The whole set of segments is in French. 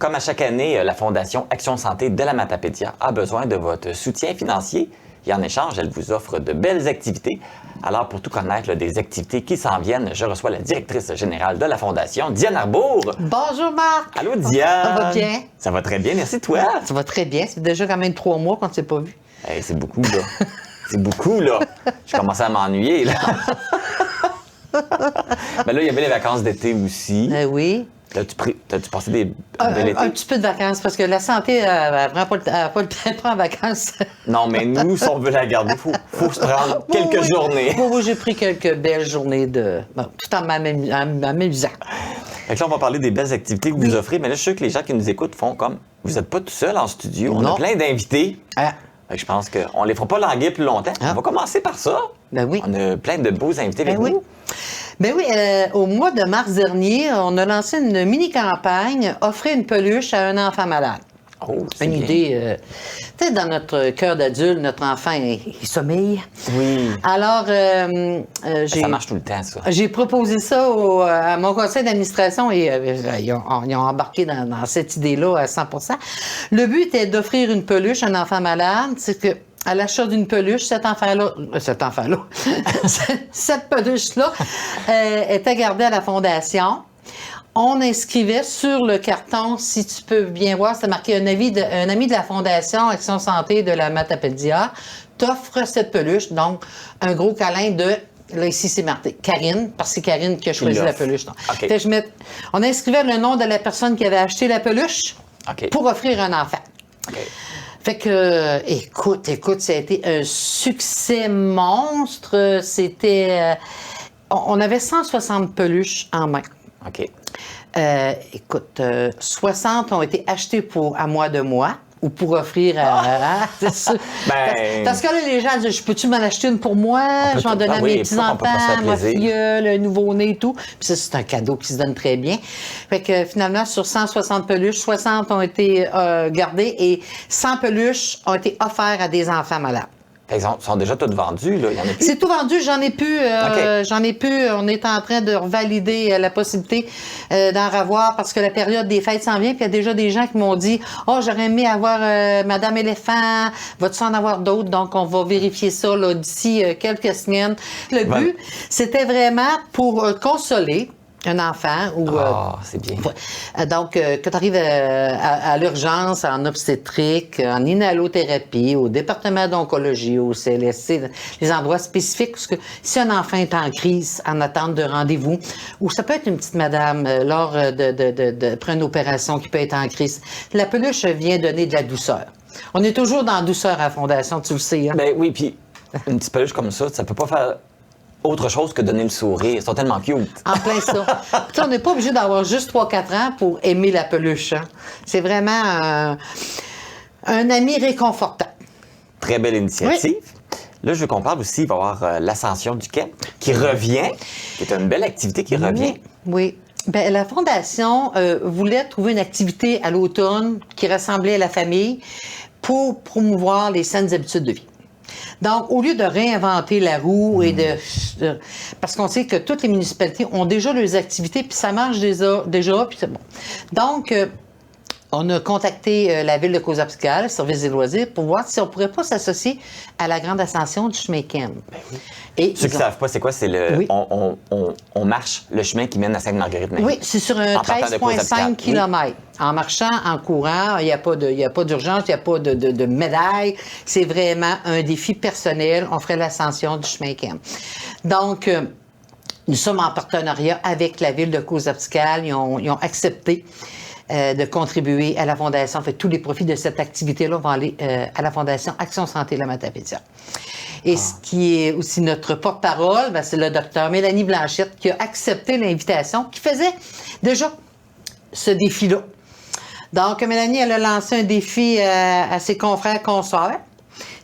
Comme à chaque année, la Fondation Action Santé de la Matapédia a besoin de votre soutien financier. Et en échange, elle vous offre de belles activités. Alors, pour tout connaître des activités qui s'en viennent, je reçois la directrice générale de la Fondation, Diane Arbour. Bonjour, Marc. Allô, Diane. Ça va bien? Ça va très bien, merci toi. Ça va très bien. C'est déjà quand même 3 mois qu'on ne s'est pas vu. Hey, c'est beaucoup, là. C'est beaucoup, là. Je commençais à m'ennuyer, là. Mais là, il y avait les vacances d'été aussi. Oui. T'as-tu passé des belles été? Un petit peu de vacances, parce que la santé, elle prend pas le temps en vacances. Non, mais nous, si on veut la garder, faut se prendre quelques journées. Oui, j'ai pris quelques belles journées tout en m'amusant. Fait que là, on va parler des belles activités que vous offrez, mais là, je suis sûr que les gens qui nous écoutent font comme, vous n'êtes pas tout seul en studio, on a plein d'invités. Fait que je pense qu'on les fera pas languir plus longtemps. On va commencer par ça. Ben oui. On a plein de beaux invités avec nous. Ben oui, au mois de mars dernier, on a lancé une mini-campagne « Offrir une peluche à un enfant malade ». Oh, c'est une bien. idée, tu sais, dans notre cœur d'adulte, notre enfant, il sommeille. Oui. Alors, Ça marche tout le temps, ça. j'ai proposé ça à mon conseil d'administration et ils ont embarqué dans cette idée-là à 100%. Le but était d'offrir une peluche à un enfant malade. C'est que à l'achat d'une peluche, cette peluche-là était gardée à la Fondation. On inscrivait sur le carton, si tu peux bien voir, c'était marqué un ami de la Fondation Action Santé de la Matapédia t'offre cette peluche. Donc, un gros câlin de... Là, ici, c'est marqué Karine, parce que c'est Karine qui a choisi la peluche. Okay. Fait que on inscrivait le nom de la personne qui avait acheté la peluche pour offrir un enfant. Okay. Fait que, écoute, ça a été un succès monstre. C'était... on avait 160 peluches en main. OK. Écoute, 60 ont été achetés à moi de moi ou pour offrir à... C'est ça. Parce que là, les gens disent, je peux-tu m'en acheter une pour moi? Je vais en donner à mes petits-enfants, ma filleule, le nouveau-né et tout. Puis ça, c'est un cadeau qui se donne très bien. Fait que finalement, sur 160 peluches, 60 ont été gardées et 100 peluches ont été offertes à des enfants malades. Ils sont déjà toutes vendues, là. Il y en a plus. C'est tout vendu, j'en ai plus. On est en train de revalider la possibilité d'en revoir parce que la période des fêtes s'en vient. Puis il y a déjà des gens qui m'ont dit « Oh, j'aurais aimé avoir Madame Éléphant. Vas-tu en avoir d'autres? » Donc, on va vérifier ça là, d'ici quelques semaines. Le but, c'était vraiment pour consoler un enfant ou... c'est bien. Donc, que tu arrives à l'urgence, en obstétrique, en inhalothérapie, au département d'oncologie, au CLSC, les endroits spécifiques, parce que si un enfant est en crise, en attente de rendez-vous, ou ça peut être une petite madame lors après une opération qui peut être en crise, la peluche vient donner de la douceur. On est toujours dans la douceur à la Fondation, tu le sais. Hein? Ben oui, puis une petite peluche comme ça peut pas faire autre chose que donner le sourire. Ils sont tellement cute. En plein ça. Puis on n'est pas obligé d'avoir juste 3-4 ans pour aimer la peluche. Hein? C'est vraiment un ami réconfortant. Très belle initiative. Oui. Là, je veux qu'on parle aussi, il va y avoir l'Ascension du Quai qui revient, qui est une belle activité qui revient. Oui. Bien, la Fondation voulait trouver une activité à l'automne qui rassemblait la famille pour promouvoir les saines habitudes de vie. Donc, au lieu de réinventer la roue parce qu'on sait que toutes les municipalités ont déjà leurs activités, puis ça marche déjà, puis c'est bon. Donc, on a contacté la Ville de Causa-Piscale, le service des loisirs, pour voir si on ne pourrait pas s'associer à la grande ascension du chemin Ken. Et ceux qui ne savent pas, c'est quoi? C'est le on marche le chemin qui mène à Sainte-Marguerite-Marie. Oui, c'est sur un 13,5 km. Oui. En marchant, en courant, il n'y a pas d'urgence, il n'y a pas de médaille. C'est vraiment un défi personnel. On ferait l'ascension du chemin Ken. Donc, nous sommes en partenariat avec la Ville de Causa-Piscale. Ils ont accepté de contribuer à la Fondation. En fait, tous les profits de cette activité-là vont aller à la Fondation Action Santé de la Matapédia. Et ce qui est aussi notre porte-parole, c'est le docteur Mélanie Blanchette qui a accepté l'invitation, qui faisait déjà ce défi-là. Donc, Mélanie, elle a lancé un défi à ses confrères, consoeurs,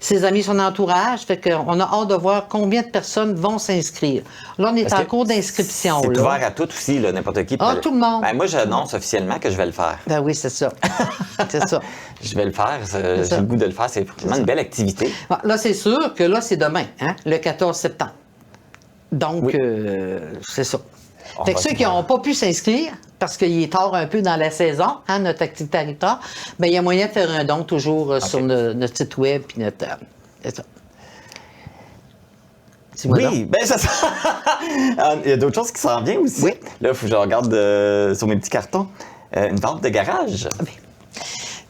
ses amis, son entourage. Fait qu'on a hâte de voir combien de personnes vont s'inscrire. Là, on est en cours d'inscription. C'est ouvert à tout aussi, n'importe qui. Tout le monde. Ben, moi, j'annonce officiellement que je vais le faire. Ben oui, c'est ça. C'est ça. Je vais le faire. J'ai le goût de le faire. C'est vraiment une belle activité. Là, c'est sûr que là, c'est demain, hein, le 14 septembre. Donc, c'est ça. Fait que ceux qui n'ont pas pu s'inscrire, parce qu'il est tard un peu dans la saison, hein, notre activité arrive tard, bien, il y a moyen de faire un don toujours sur notre site web puis notre... c'est ça. Oui, bien ça il y a d'autres choses qui s'en viennent aussi. Oui. Là, il faut que je regarde sur mes petits cartons. Une vente de garage.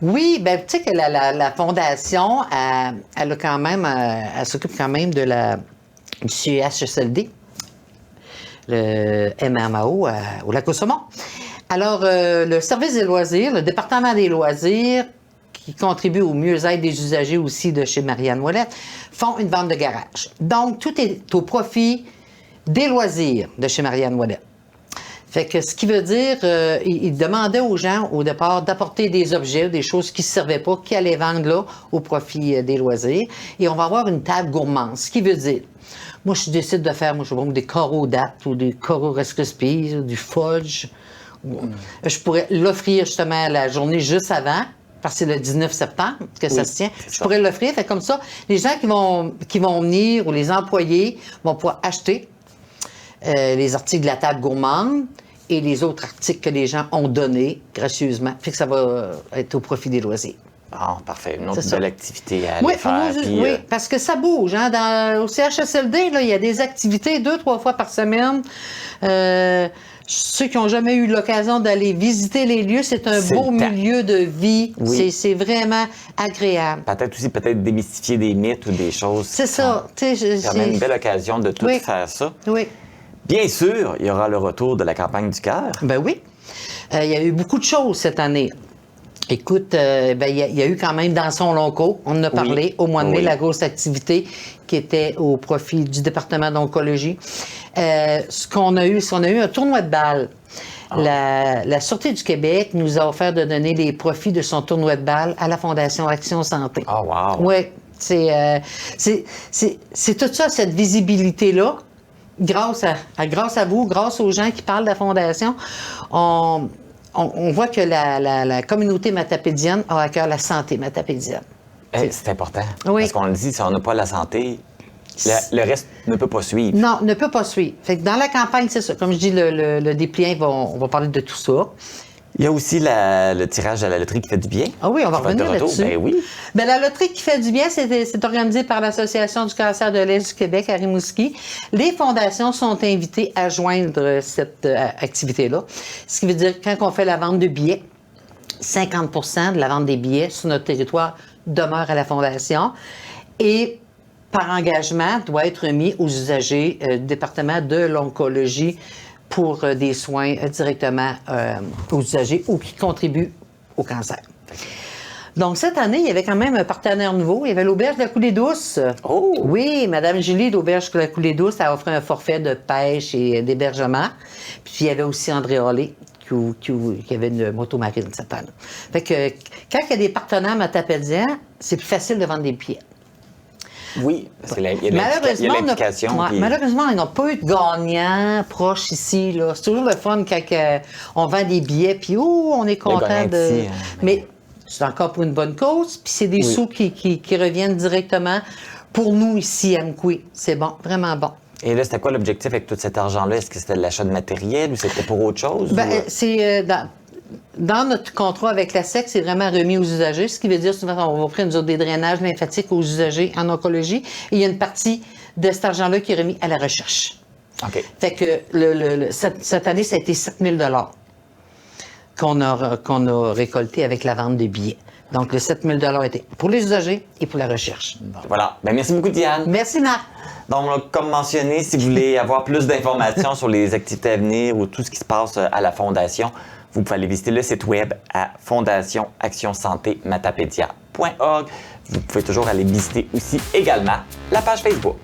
Oui, bien, tu sais que la Fondation, elle a quand même, elle s'occupe quand même du CHSLD, le MMAO au Lac-aux-Saumons. Alors, le service des loisirs, le département des loisirs, qui contribuent au mieux-être des usagers aussi de chez Marianne Ouellette, font une vente de garage. Donc, tout est au profit des loisirs de chez Marianne Ouellette. Fait que ce qui veut dire, ils demandaient aux gens, au départ, d'apporter des objets, des choses qui ne servaient pas, qui allaient vendre là, au profit des loisirs. Et on va avoir une table gourmande. Ce qui veut dire, moi, je décide de faire, des carreaux dattes ou des carreaux Rice Krispies ou du fudge. Je pourrais l'offrir justement la journée juste avant, parce que c'est le 19 septembre que ça se tient. Je pourrais l'offrir. Fait comme ça, les gens qui vont venir ou les employés vont pouvoir acheter les articles de la table gourmande et les autres articles que les gens ont donnés gracieusement. Fait que ça va être au profit des loisirs. Ah, parfait. Une autre belle activité à oui, aller faire. Oui, parce que ça bouge. Hein? Au CHSLD, là, il y a des activités 2-3 fois par semaine. Ceux qui n'ont jamais eu l'occasion d'aller visiter les lieux, c'est un beau milieu de vie. Oui. C'est vraiment agréable. Peut-être aussi démystifier des mythes ou des choses. C'est ça. C'est quand même une belle occasion de tout faire ça. Oui. Bien sûr, il y aura le retour de la campagne du cœur. Ben oui. Il y a eu beaucoup de choses cette année. Écoute, il y a eu quand même dans son lonco, on en a parlé au mois de mai, la grosse activité qui était au profit du département d'oncologie. On a eu un tournoi de balles. La Sûreté du Québec nous a offert de donner les profits de son tournoi de balles à la Fondation Action Santé. Ah, wow! Oui, c'est tout ça, cette visibilité-là. Grâce à vous, grâce aux gens qui parlent de la Fondation, on voit que la communauté matapédienne a à cœur la santé matapédienne. C'est important. Oui. Parce qu'on le dit, si on n'a pas la santé, le reste ne peut pas suivre. Non, ne peut pas suivre. Fait que dans la campagne, c'est ça. Comme je dis, le dépliant, on va parler de tout ça. Il y a aussi le tirage à la loterie qui fait du bien. Ah oui, on va revenir là-dessus. Ben oui. Bien, la loterie qui fait du bien, c'est organisé par l'Association du cancer de l'Est du Québec à Rimouski. Les fondations sont invitées à joindre cette activité-là. Ce qui veut dire que quand on fait la vente de billets, 50% de la vente des billets sur notre territoire demeure à la Fondation et par engagement doit être remis aux usagers du département de l'oncologie pour des soins directement aux usagers ou qui contribuent au cancer. Donc, cette année, il y avait quand même un partenaire nouveau. Il y avait l'Auberge de la Coulée-Douce. Oh! Oui, Mme Julie d'Auberge de la Coulée-Douce a offert un forfait de pêche et d'hébergement. Puis, il y avait aussi André Hallé qui avait une moto marine cette année. Fait que quand il y a des partenaires matapédiens, c'est plus facile de vendre des billets. Oui, parce qu'il y a l'implication. Malheureusement, ils n'ont pas eu de gagnant proche ici. Là. C'est toujours le fun quand on vend des billets, puis on est content de... Mais c'est encore pour une bonne cause, puis c'est des sous qui reviennent directement pour nous ici à Mkoui. C'est bon, vraiment bon. Et là, c'était quoi l'objectif avec tout cet argent-là? Est-ce que c'était de l'achat de matériel ou c'était pour autre chose? C'est... Dans notre contrat avec la SEC, c'est vraiment remis aux usagers, ce qui veut dire souvent on va offrir des drainages lymphatiques aux usagers en oncologie. Et il y a une partie de cet argent-là qui est remis à la recherche. OK. Fait que cette année, ça a été 7 000 qu'on a récolté avec la vente de billets. Donc, le 7 000 était pour les usagers et pour la recherche. Bon. Voilà. Bien, merci beaucoup, Diane. Merci, Marc. Donc, comme mentionné, si vous voulez avoir plus d'informations sur les activités à venir ou tout ce qui se passe à la Fondation, vous pouvez aller visiter le site web à fondationactionsantématapédia.org. Vous pouvez toujours aller visiter aussi également la page Facebook.